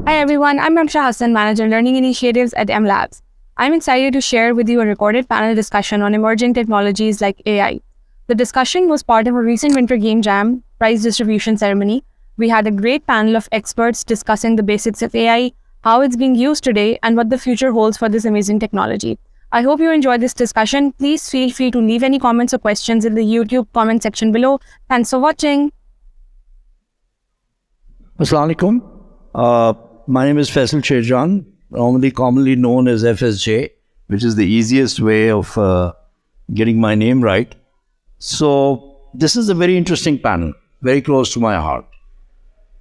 Hi everyone, I'm Ramsha Hassan, Manager Learning Initiatives at M Labs. I'm excited to share with you a recorded panel discussion on emerging technologies like AI. The discussion was part of a recent Winter Game Jam prize distribution ceremony. We had a great panel of experts discussing the basics of AI, how it's being used today, and what the future holds for this amazing technology. I hope you enjoyed this discussion. Please feel free to leave any comments or questions in the YouTube comment section below. Thanks for watching. Assalamu alaikum. My name is Faisal Sherjan, commonly known as FSJ, which is the easiest way of getting my name right. So this is a very interesting panel, very close to my heart,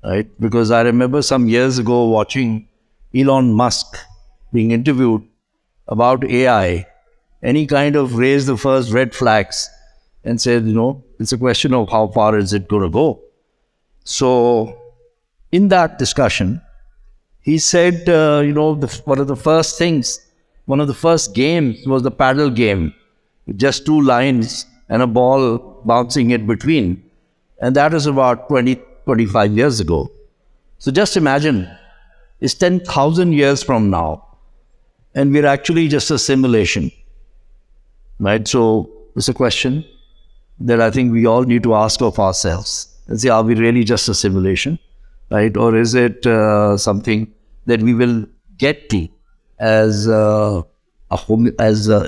right? Because I remember some years ago watching Elon Musk being interviewed about AI, and he kind of raised the first red flags and said, it's a question of how far is it going to go. So in that discussion, he said, one of the first games was the paddle game, with just two lines and a ball bouncing in between. And that is about 25 years ago. So just imagine, it's 10,000 years from now, and we're actually just a simulation, right? So it's a question that I think we all need to ask of ourselves and say, are we really just a simulation, right? Or is it something that we will get to as a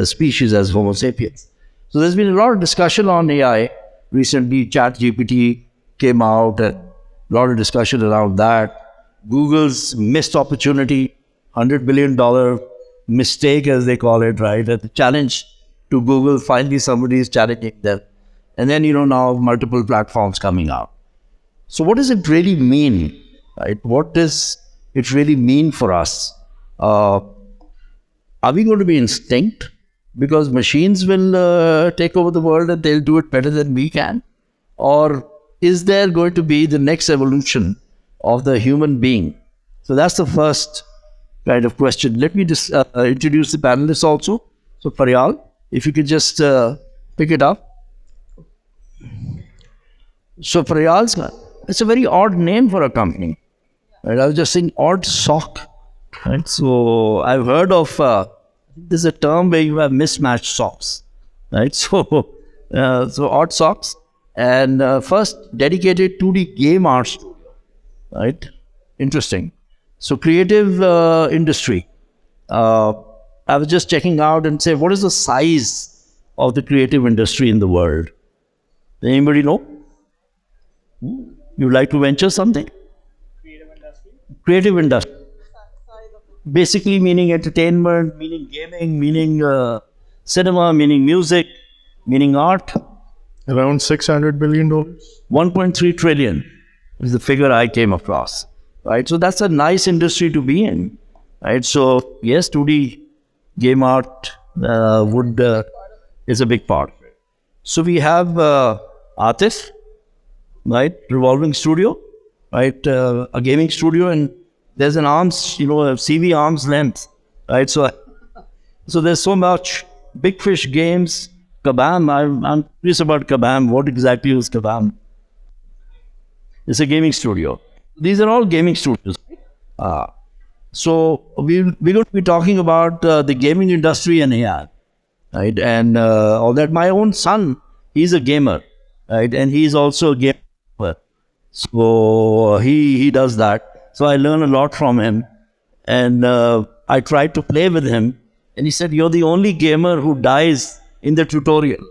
species, as Homo sapiens? So there's been a lot of discussion on AI recently. ChatGPT came out, a lot of discussion around that. Google's missed opportunity, $100 billion mistake, as they call it, right? The challenge to Google, finally somebody is challenging them. And then, now multiple platforms coming out. So what does it really mean, right? What does it really mean for us? Are we going to be extinct because machines will take over the world and they'll do it better than we can? Or is there going to be the next evolution of the human being? So that's the first kind of question. Let me just introduce the panelists also. So Faryal, if you could just pick it up. So Faryal's, it's a very odd name for a company. Right? I was just saying odd sock. Right? So I've heard of, there's a term where you have mismatched socks. Right? So odd socks. And first dedicated to the game art studio. Right? Interesting. So creative industry. I was just checking out and say, what is the size of the creative industry in the world? Anybody know? You'd like to venture something? Creative industry. Basically meaning entertainment, meaning gaming, meaning cinema, meaning music, meaning art. Around $600 billion. 1.3 trillion is the figure I came across. Right? So that's a nice industry to be in. Right? So yes, 2D game art is a big part. So we have Atif, right? Revolving studio, right? A gaming studio, and there's an arms, a CV arms length, right? So there's so much. Big Fish Games, Kabam. I'm curious about Kabam. What exactly is Kabam? It's a gaming studio. These are all gaming studios. So we're going to be talking about the gaming industry and AI, right? And all that. My own son, he's a gamer, right? And he's also a gamer. So he does that. So I learn a lot from him. And I tried to play with him. And he said, you're the only gamer who dies in the tutorial.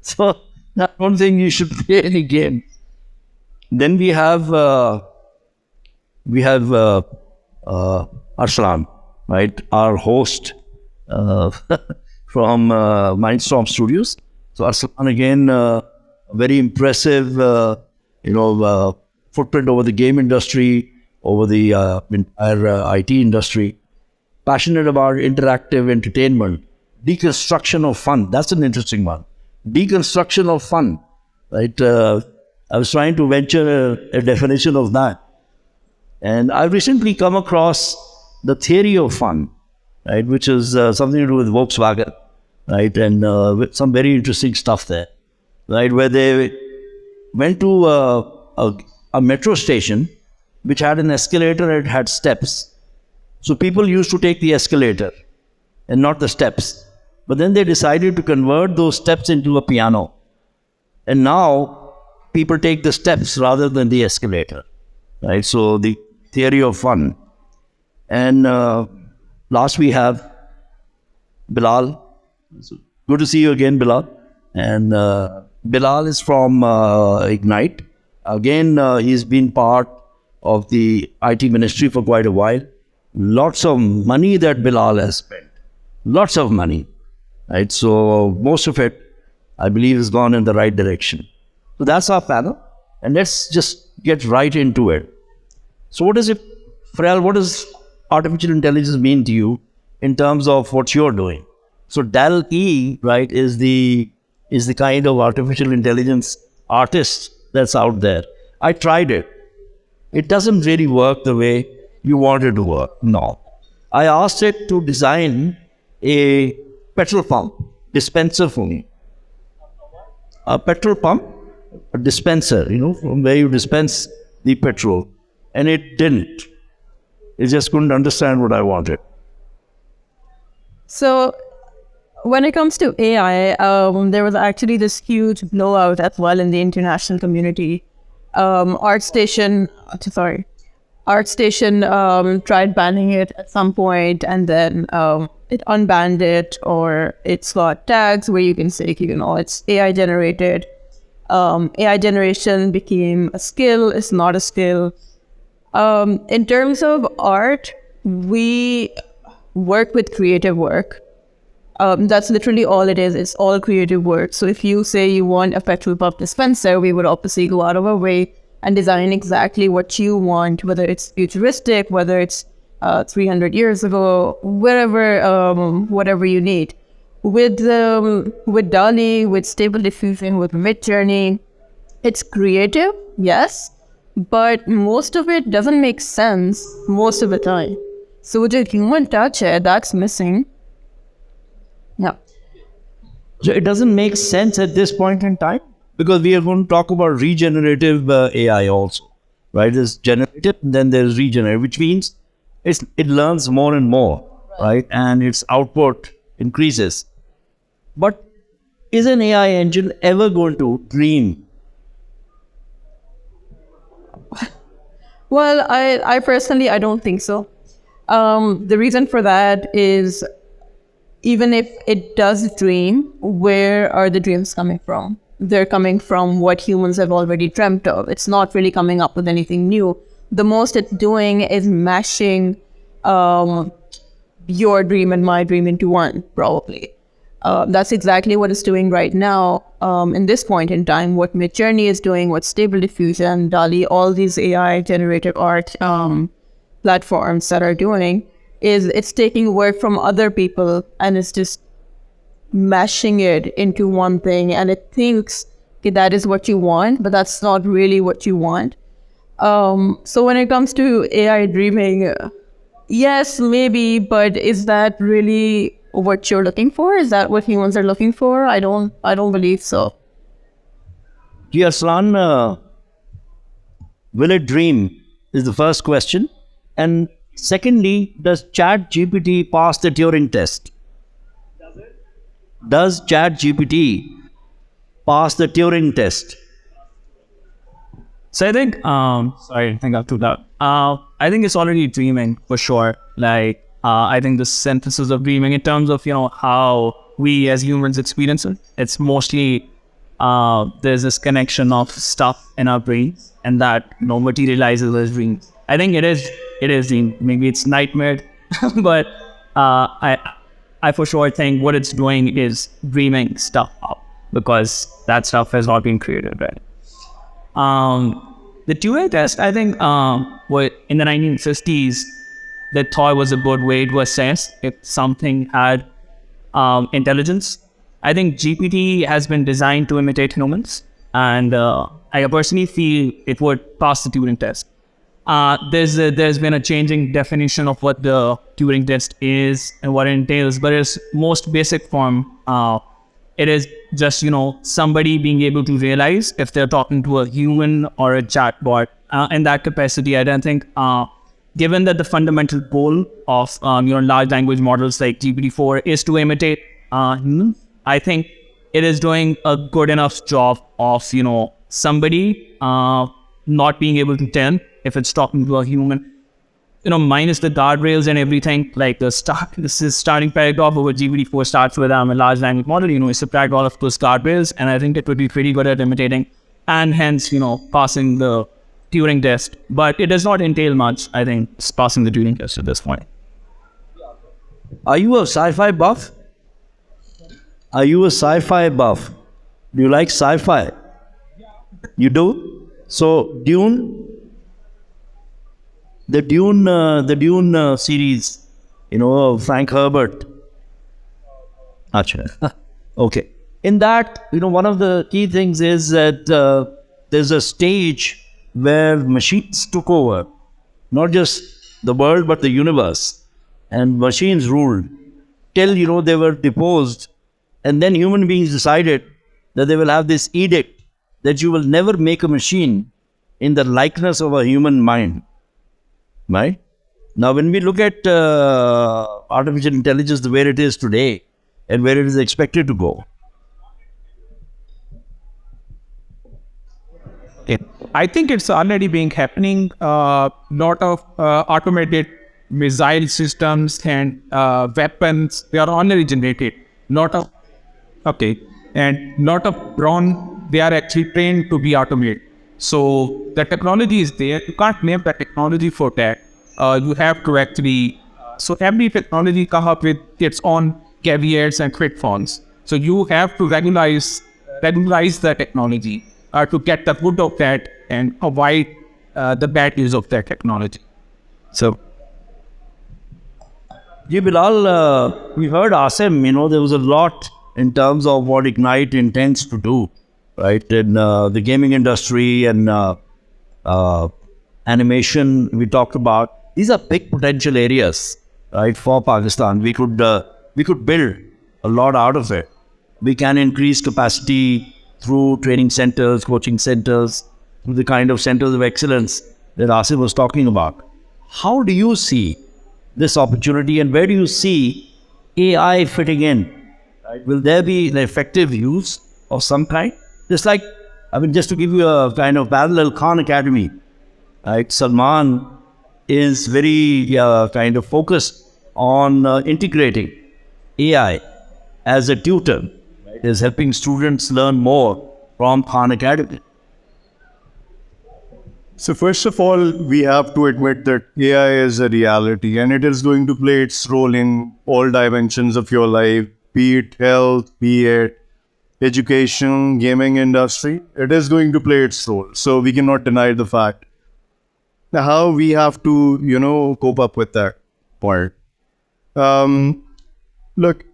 So I don't think you should play any game. Then we have Arslan, right? Our host from Mindstorm Studios. So Arslan, again, very impressive, footprint over the game industry, over the entire IT industry. Passionate about interactive entertainment, deconstruction of fun. That's an interesting one. Deconstruction of fun, right? I was trying to venture a definition of that. And I recently come across the theory of fun, right? Which is something to do with Volkswagen, right? And with some very interesting stuff there, right? Where they went to a metro station which had an escalator and it had steps. So people used to take the escalator and not the steps. But then they decided to convert those steps into a piano. And now people take the steps rather than the escalator. Right? So the theory of fun. And last we have Bilal. Good to see you again, Bilal. And Bilal is from Ignite. Again, he's been part of the IT ministry for quite a while. Lots of money that Bilal has spent. Lots of money. Right? So most of it, I believe, has gone in the right direction. So that's our panel. And let's just get right into it. So what is it, Faryal, what does artificial intelligence mean to you in terms of what you're doing? So DAL-E, right, is the kind of artificial intelligence artist that's out there. I tried it. It doesn't really work the way you want it to work. No. I asked it to design a petrol pump dispenser for me. A petrol pump, a dispenser, from where you dispense the petrol. And it didn't. It just couldn't understand what I wanted. So when it comes to AI, there was actually this huge blowout as well in the international community. ArtStation tried banning it at some point, and then it unbanned it, or it's got tags where you can say, it's AI generated. AI generation became a skill, it's not a skill. In terms of art, we work with creative work. That's literally all it is. It's all creative work. So if you say you want a petrol pump dispenser, we would obviously go out of our way and design exactly what you want, whether it's futuristic, whether it's 300 years ago, whatever you need. With DALL-E, with Stable Diffusion, with Midjourney, it's creative, yes, but most of it doesn't make sense most of the time. So with the human touch, that's missing. Yeah. So it doesn't make sense at this point in time, because we are going to talk about regenerative AI also, right? There's generative, then there's regenerative, which means it learns more and more, right? And its output increases. But is an AI engine ever going to dream? Well, I personally, I don't think so. The reason for that is, even if it does dream, where are the dreams coming from? They're coming from what humans have already dreamt of. It's not really coming up with anything new. The most it's doing is mashing your dream and my dream into one, probably. That's exactly what it's doing right now. In this point in time, what Midjourney is doing, what Stable Diffusion, DALL-E, all these AI-generated art platforms that are doing, is it's taking work from other people and it's just mashing it into one thing, and it thinks that is what you want, but that's not really what you want. So when it comes to AI dreaming, yes, maybe, but is that really what you're looking for? Is that what humans are looking for? I don't believe so. Arslan, will it dream is the first question. And secondly, does ChatGPT pass the Turing test? Does ChatGPT pass the Turing test? So I think, sorry, I think I'm too loud. I think it's already dreaming for sure. Like, I think the synthesis of dreaming in terms of, how we as humans experience it, it's mostly, there's this connection of stuff in our brains and that, materializes as dreams. I think it is dream. Maybe it's nightmare, but I for sure think what it's doing is dreaming stuff up, because that stuff has not been created, right? The Turing test, I think, what in the 1950s, they thought was a good way to assess if something had intelligence. I think GPT has been designed to imitate humans, and I personally feel it would pass the Turing test. There's been a changing definition of what the Turing test is and what it entails, but its most basic form It is just, somebody being able to realize if they're talking to a human or a chatbot. In that capacity, I don't think, given that the fundamental goal of, large language models like GPT-4 is to imitate humans, I think it is doing a good enough job of, somebody not being able to tell if it's talking to a human. Minus the guardrails and everything, like this is starting paragraph over GPT-4 starts with a large language model, you subtract all of those guardrails, and I think it would be pretty good at imitating, and hence, passing the Turing test. But it does not entail much, I think, passing the Turing test at this point. Are you a sci-fi buff? Are you a sci-fi buff? Do you like sci-fi? You do? So Dune, the Dune series, Frank Herbert. Achha. Okay. In that, one of the key things is that there's a stage where machines took over, not just the world, but the universe. And machines ruled till, they were deposed. And then human beings decided that they will have this edict that you will never make a machine in the likeness of a human mind. Right? Now, when we look at artificial intelligence, the way it is today and where it is expected to go. I think it's already been happening. Lot of automated missile systems and weapons, they are already generated. And lot of drone, they are actually trained to be automated. So the technology is there. You can't name the technology for that. You have to actually, so every technology comes up with its own caveats and pitfalls. So you have to regularize the technology to get the good of that and avoid the bad use of that technology. So, Bilal, we heard Asim, there was a lot in terms of what Ignite intends to do, right? In the gaming industry and animation we talked about. These are big potential areas, right, for Pakistan. We could build a lot out of it. We can increase capacity through training centers, coaching centers, through the kind of centers of excellence that Asim was talking about. How do you see this opportunity, and where do you see AI fitting in? Right? Will there be an effective use of some kind? Just to give you a kind of parallel, Khan Academy, right? Salman is very kind of focused on integrating AI as a tutor, right? Is helping students learn more from Khan Academy. So first of all, we have to admit that AI is a reality and it is going to play its role in all dimensions of your life, be it health, be it education, gaming industry. It is going to play its role. So we cannot deny the fact. Now, how we have to, cope up with that part. Look,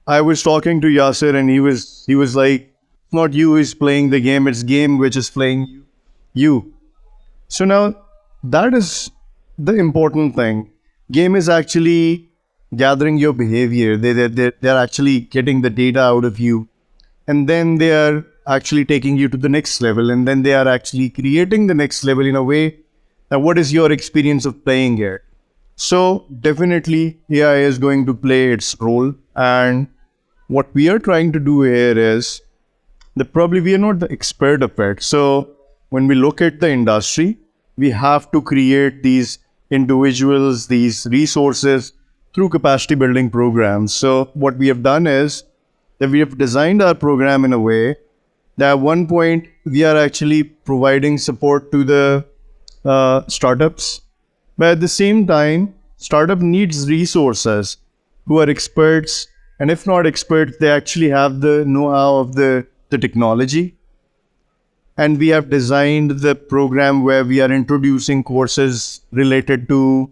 I was talking to Yasser and he was like, not you who is playing the game, it's game which is playing you. So now that is the important thing. Game is actually gathering your behavior. They're actually getting the data out of you. And then they are actually taking you to the next level. And then they are actually creating the next level in a way. Now, what is your experience of playing it? So definitely AI is going to play its role. And what we are trying to do here is that probably we are not the expert of it. So when we look at the industry, we have to create these individuals, these resources through capacity building programs. So what we have done is that we have designed our program in a way that at one point we are actually providing support to the startups. But at the same time, startup needs resources who are experts, and if not experts, they actually have the know-how of the technology. And we have designed the program where we are introducing courses related to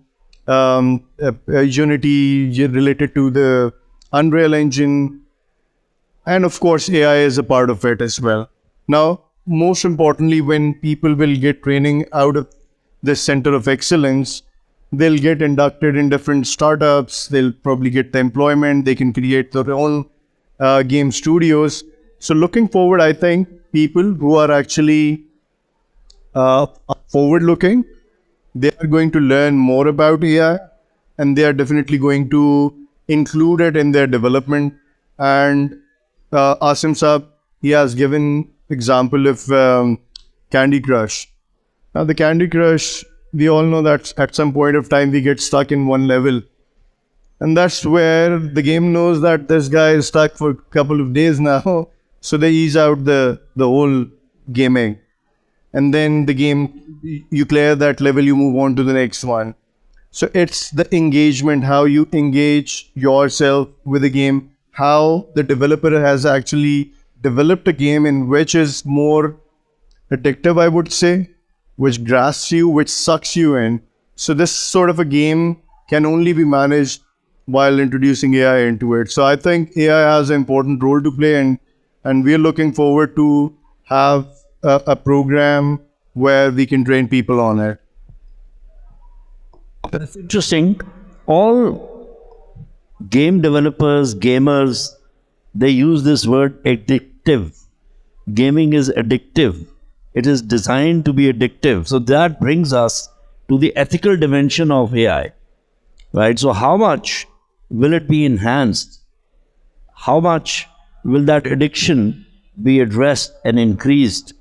Unity, related to the Unreal Engine, and of course AI is a part of it as well. Now, most importantly, when people will get training out of this center of excellence, they'll get inducted in different startups, they'll probably get the employment, they can create their own game studios. So looking forward, I think people who are actually forward-looking, they are going to learn more about AI, and they are definitely going to include it in their development. And Asim Saab, he has given example of Candy Crush. Now the Candy Crush, we all know that at some point of time we get stuck in one level. And that's where the game knows that this guy is stuck for a couple of days now. So they ease out the whole gaming. And then the game, you clear that level, you move on to the next one. So it's the engagement, how you engage yourself with the game, how the developer has actually developed a game in which is more addictive, I would say, which grasps you, which sucks you in. So this sort of a game can only be managed while introducing AI into it. So I think AI has an important role to play, and we're looking forward to have a program where we can train people on it. That's interesting. All game developers, gamers, they use this word addictive. Gaming is addictive. It is designed to be addictive. So that brings us to the ethical dimension of AI, right? So how much will it be enhanced? How much will that addiction be addressed and increased?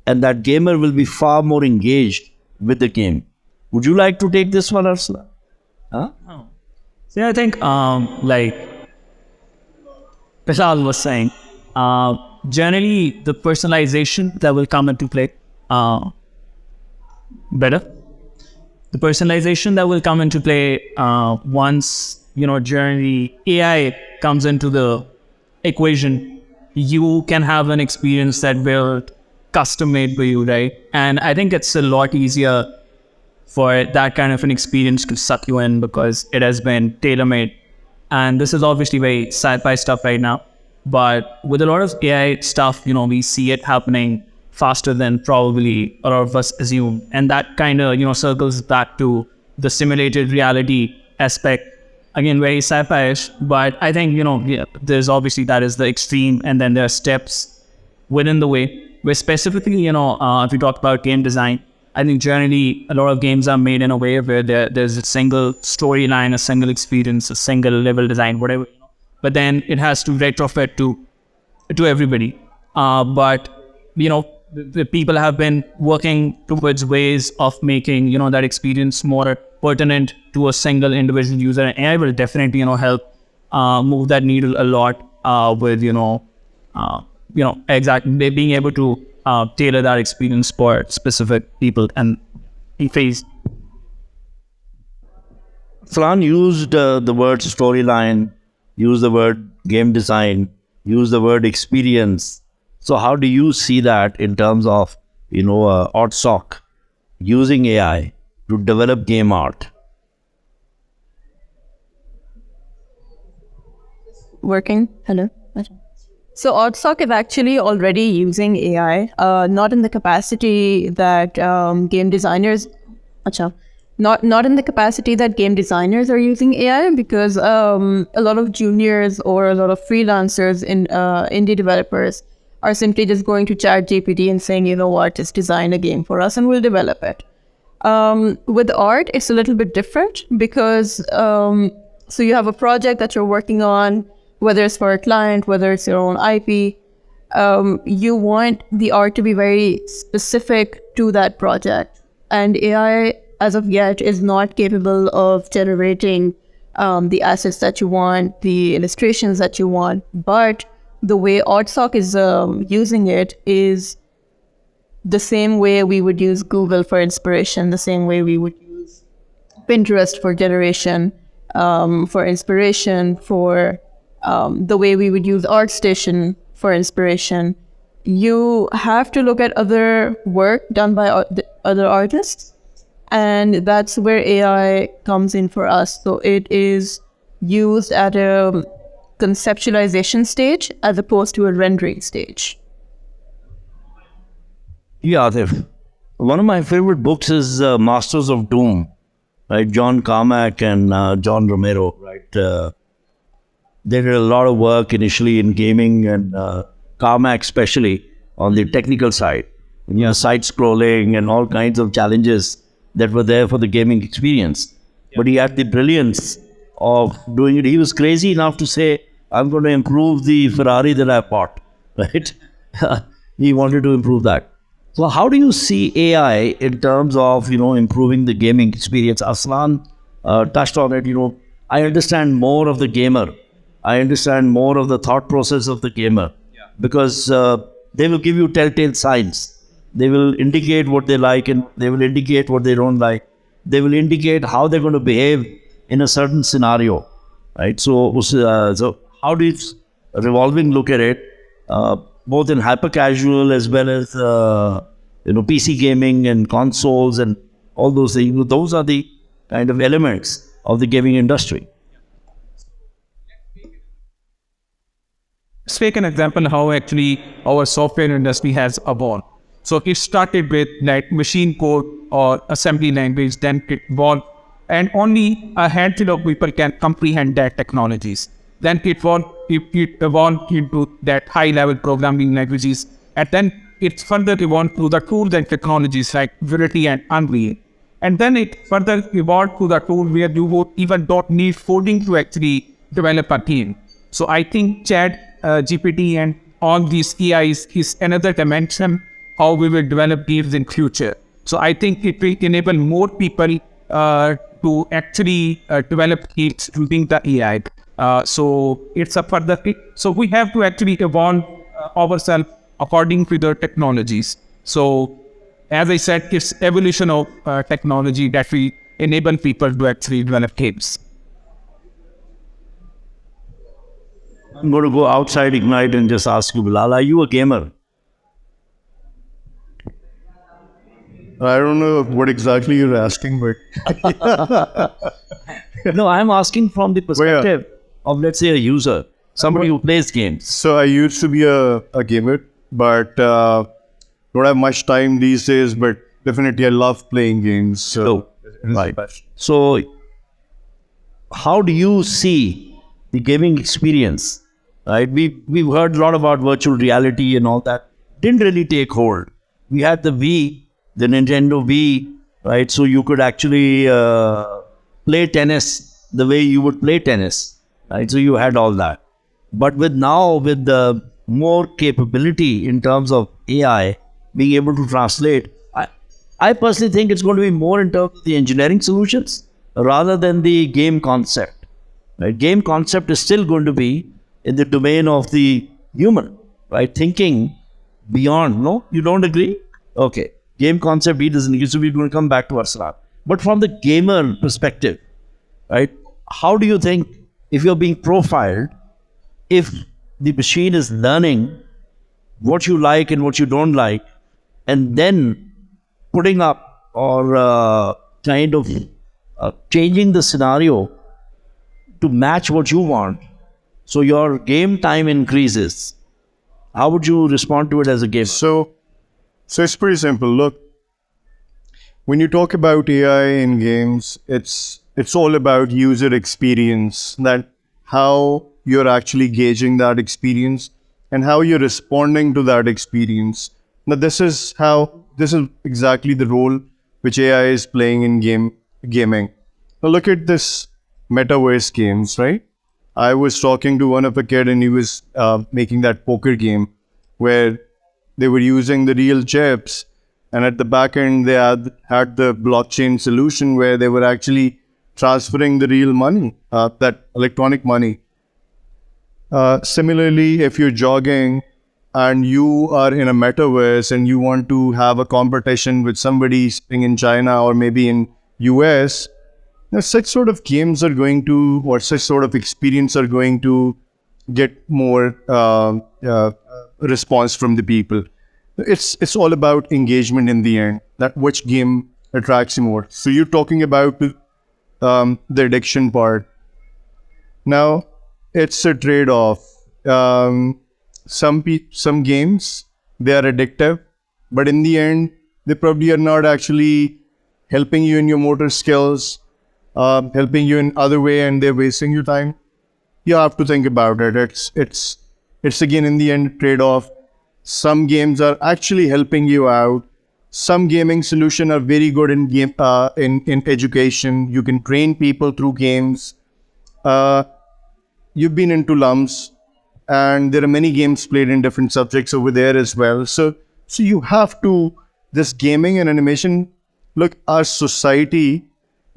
And that gamer will be far more engaged with the game. Would you like to take this one, Arslan? Huh? So yeah, I think like Faisal was saying, generally the personalization that will come into play better. The personalization that will come into play once, generally AI comes into the equation, you can have an experience that will custom made for you, right? And I think it's a lot easier for that kind of an experience to suck you in because it has been tailor-made. And this is obviously very sci-fi stuff right now. But with a lot of AI stuff, we see it happening faster than probably a lot of us assume. And that kind of, circles back to the simulated reality aspect. Again, very sci-fi-ish. But I think, there's obviously that is the extreme. And then there are steps within the way. Where specifically, if we talk about game design, I think generally a lot of games are made in a way where there's a single storyline, a single experience, a single level design, whatever. But then it has to retrofit to everybody. But the people have been working towards ways of making that experience more pertinent to a single individual user, and AI will definitely help move that needle a lot with exactly being able to tailor that experience for specific people and phase. Flan used the word storyline, used the word game design, used the word experience. So how do you see that in terms of, OutSock using AI to develop game art? Working. Hello. So OutSock is actually already using AI, not in the capacity that game designers. Not in the capacity that game designers are using AI, because a lot of juniors or a lot of freelancers in indie developers are simply just going to ChatGPT and saying, just design a game for us and we'll develop it. With art, it's a little bit different because so you have a project that you're working on, whether it's for a client, whether it's your own IP, you want the art to be very specific to that project. And AI, as of yet, is not capable of generating the assets that you want, the illustrations that you want. But the way OutSock is using it is the same way we would use Google for inspiration, the same way we would use Pinterest for generation, for inspiration, for the way we would use ArtStation for inspiration. You have to look at other work done by other artists, and that's where AI comes in for us. So it is used at a conceptualization stage as opposed to a rendering stage. Yeah, Atif. One of my favorite books is Masters of Doom, right? John Carmack and John Romero, right? they did a lot of work initially in gaming and Carmack especially on the technical side. Side scrolling and all kinds of challenges that were there for the gaming experience. But he had the brilliance of doing it. He was crazy enough to say, I'm going to improve the Ferrari that I bought, right? He wanted to improve that. So how do you see AI in terms of, improving the gaming experience? Arslan touched on it. I understand more of the gamer. I understand more of the thought process of the gamer because they will give you telltale signs. They will indicate what they like and they will indicate what they don't like. They will indicate how they're going to behave in a certain scenario, right? So how do you revolving look at it, both in hyper casual as well as PC gaming and consoles and all those things? Those are the kind of elements of the gaming industry. Let's take an example how actually our software industry has evolved. So it started with like machine code or assembly language, then it evolved, and only a handful of people can comprehend that technologies. Then it evolved into that high-level programming languages, and then it further evolved to the tools and technologies like Unity and Unreal. And then it further evolved to the tool where you even don't need coding to actually develop a game. So I think Chat, GPT and all these AIs is another dimension how we will develop games in future. So I think it will enable more people to actually develop games using the AI. So it's a further thing. So we have to actually evolve ourselves according to the technologies. So as I said, it's evolution of technology that will enable people to actually develop games. I'm going to go outside Ignite and just ask you, Bilal, are you a gamer? I don't know what exactly you're asking, but no, I'm asking from the perspective of, let's say, a user, somebody who plays games. So I used to be a gamer, but don't have much time these days. But definitely, I love playing games. So right. So how do you see the gaming experience? Right, we've heard a lot about virtual reality and all that. Didn't really take hold. We had the Wii, the Nintendo Wii, right? So you could actually play tennis the way you would play tennis, right? So you had all that. But with the more capability in terms of AI being able to translate, I personally think it's going to be more in terms of the engineering solutions rather than the game concept. Right? Game concept is still going to be in the domain of the human, right? Thinking beyond. No, you don't agree? Okay. Game concept, he doesn't agree, so we're going to come back to Arslan. But from the gamer perspective, right? How do you think, if you're being profiled, if the machine is learning what you like and what you don't like, and then putting up or changing the scenario to match what you want, so your game time increases. How would you respond to it as a gamer? So it's pretty simple. Look, when you talk about AI in games, it's all about user experience, that how you're actually gauging that experience and how you're responding to that experience. Now, this is exactly the role which AI is playing in gaming. Now, look at this metaverse games, right? I was talking to one of a kid and he was making that poker game where they were using the real chips, and at the back end they had the blockchain solution where they were actually transferring the real money, that electronic money. Similarly, if you're jogging and you are in a metaverse and you want to have a competition with somebody sitting in China or maybe in US, such sort of games are going to, or such sort of experience are going to get more response from the people. It's all about engagement in the end, that which game attracts you more. So you're talking about the addiction part. Now, it's a trade-off. Some games, they are addictive, but in the end, they probably are not actually helping you in your motor skills, helping you in other way, and they're wasting your time. you have to think about it. It's again in the end trade-off. Some games are actually helping you out. Some gaming solutions are very good in in education. You can train people through games. You've been into lumps, and there are many games played in different subjects over there as well. So you have to, this gaming and animation. Look, our society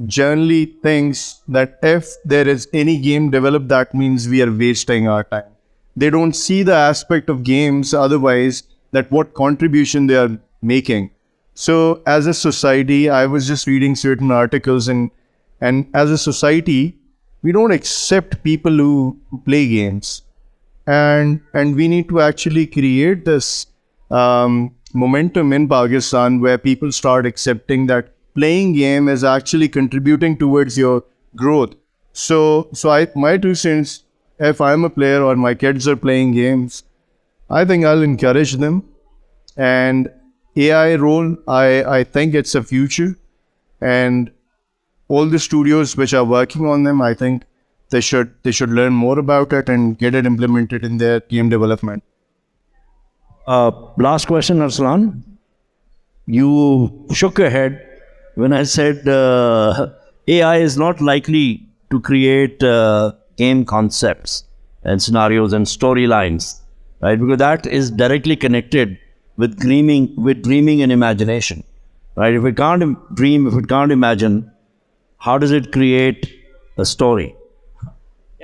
generally thinks that if there is any game developed, that means we are wasting our time. They don't see the aspect of games otherwise, that what contribution they are making. So as a society, I was just reading certain articles, and as a society, we don't accept people who play games. And we need to actually create this momentum in Pakistan where people start accepting that playing game is actually contributing towards your growth. So my 2 cents, if I'm a player or my kids are playing games, I think I'll encourage them. And AI role, I think it's a future. And all the studios which are working on them, I think they should learn more about it and get it implemented in their game development. Last question, Arslan. You shook your head when I said AI is not likely to create game concepts and scenarios and storylines, right? Because that is directly connected with dreaming and imagination, right? If it can't dream, if it can't imagine, how does it create a story?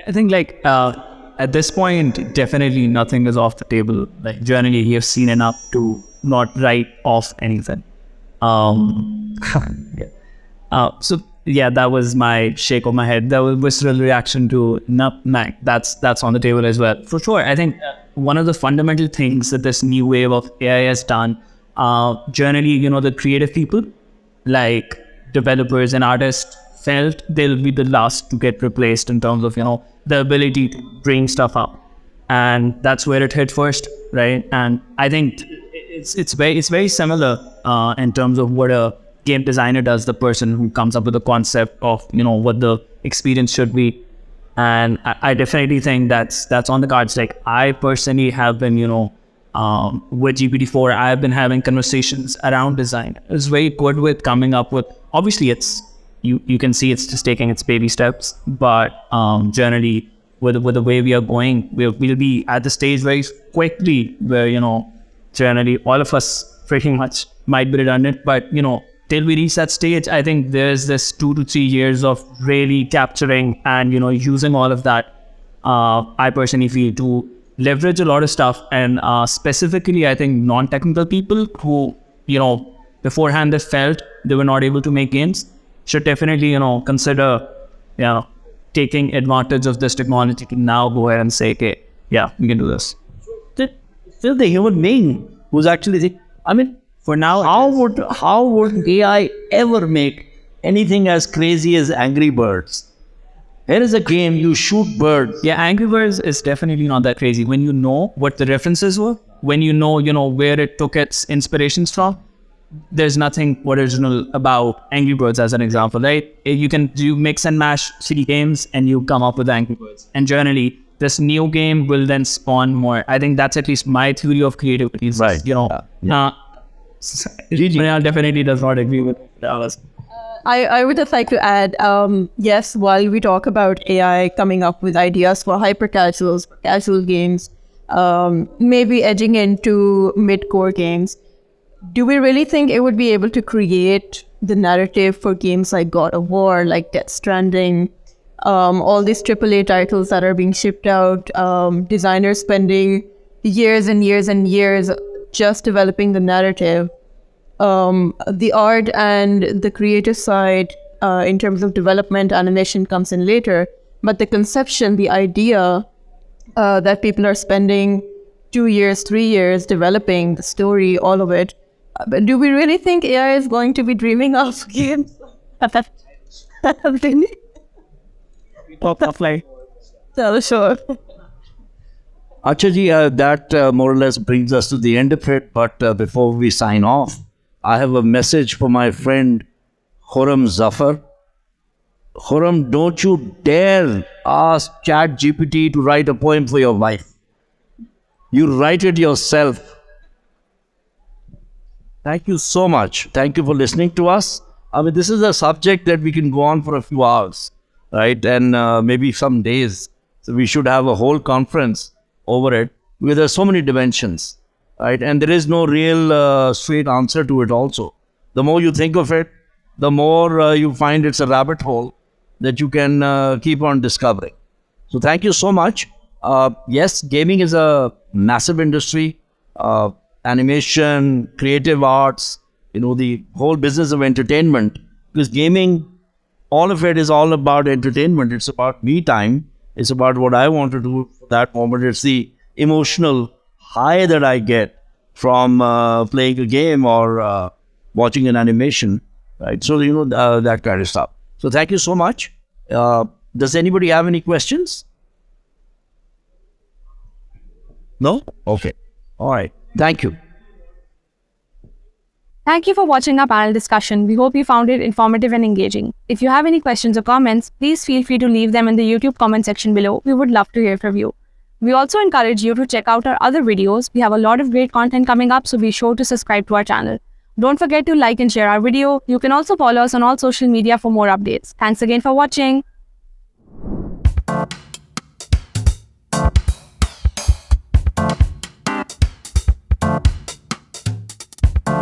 I think like at this point, definitely nothing is off the table. Like generally, you have seen enough to not write off anything. So yeah, that was my shake of my head. That was visceral reaction to nutmeg. That's on the table as well. For sure, I think one of the fundamental things that this new wave of AI has done, generally, the creative people, like developers and artists, felt they'll be the last to get replaced in terms of, the ability to bring stuff up. And that's where it hit first, right? And I think it's very similar in terms of what a game designer does, the person who comes up with the concept of, what the experience should be. And I definitely think that's on the cards. Like I personally have been, with GPT-4, I've been having conversations around design. It's very good with coming up with, obviously it's, you can see it's just taking its baby steps, but generally with the way we are going, we'll be at the stage very quickly where, generally all of us pretty much might be redundant, but, till we reach that stage, I think there's this 2 to 3 years of really capturing and, using all of that. I personally feel to leverage a lot of stuff, and specifically, I think non-technical people who, beforehand they felt they were not able to make games should definitely, consider, taking advantage of this technology to now go ahead and say, okay, yeah, we can do this. Still the human being who's actually, For now, how would AI ever make anything as crazy as Angry Birds? Here is a game, you shoot birds. yeah, Angry Birds is definitely not that crazy. When you know what the references were, when you know, where it took its inspirations from, there's nothing original about Angry Birds as an example, right? You can do mix and mash shitty games and you come up with Angry Birds. And generally, this new game will then spawn more. I think that's at least my theory of creativity. Right. Gigi definitely does not agree with Alice. I would just like to add, yes, while we talk about AI coming up with ideas for hyper casuals, casual games, maybe edging into mid-core games, do we really think it would be able to create the narrative for games like God of War, like Death Stranding, all these AAA titles that are being shipped out, designers spending years and years and years just developing the narrative? The art and the creative side, in terms of development, animation comes in later, but the conception, the idea that people are spending 2 years, 3 years developing the story, all of it. But do we really think AI is going to be dreaming of games? Really? Pop offline. So sure. Achaji, that more or less brings us to the end of it. But before we sign off, I have a message for my friend Khurram Zafar. Khurram, don't you dare ask ChatGPT to write a poem for your wife. You write it yourself. Thank you so much. Thank you for listening to us. I mean, this is a subject that we can go on for a few hours, right? And maybe some days. So we should have a whole conference over it because there are so many dimensions, right? And there is no real straight answer to it also. The more you think of it, the more you find it's a rabbit hole that you can keep on discovering. So thank you so much. Yes, gaming is a massive industry. Animation, creative arts, the whole business of entertainment. Because gaming, all of it is all about entertainment. It's about me time. It's about what I want to do for that moment. It's the emotional high that I get from playing a game or watching an animation, right? So, that kind of stuff. So thank you so much. Does anybody have any questions? No? Okay. All right. Thank you. Thank you for watching our panel discussion. We hope you found it informative and engaging. If you have any questions or comments, please feel free to leave them in the YouTube comment section below. We would love to hear from you. We also encourage you to check out our other videos. We have a lot of great content coming up, so be sure to subscribe to our channel. Don't forget to like and share our video. You can also follow us on all social media for more updates. Thanks again for watching.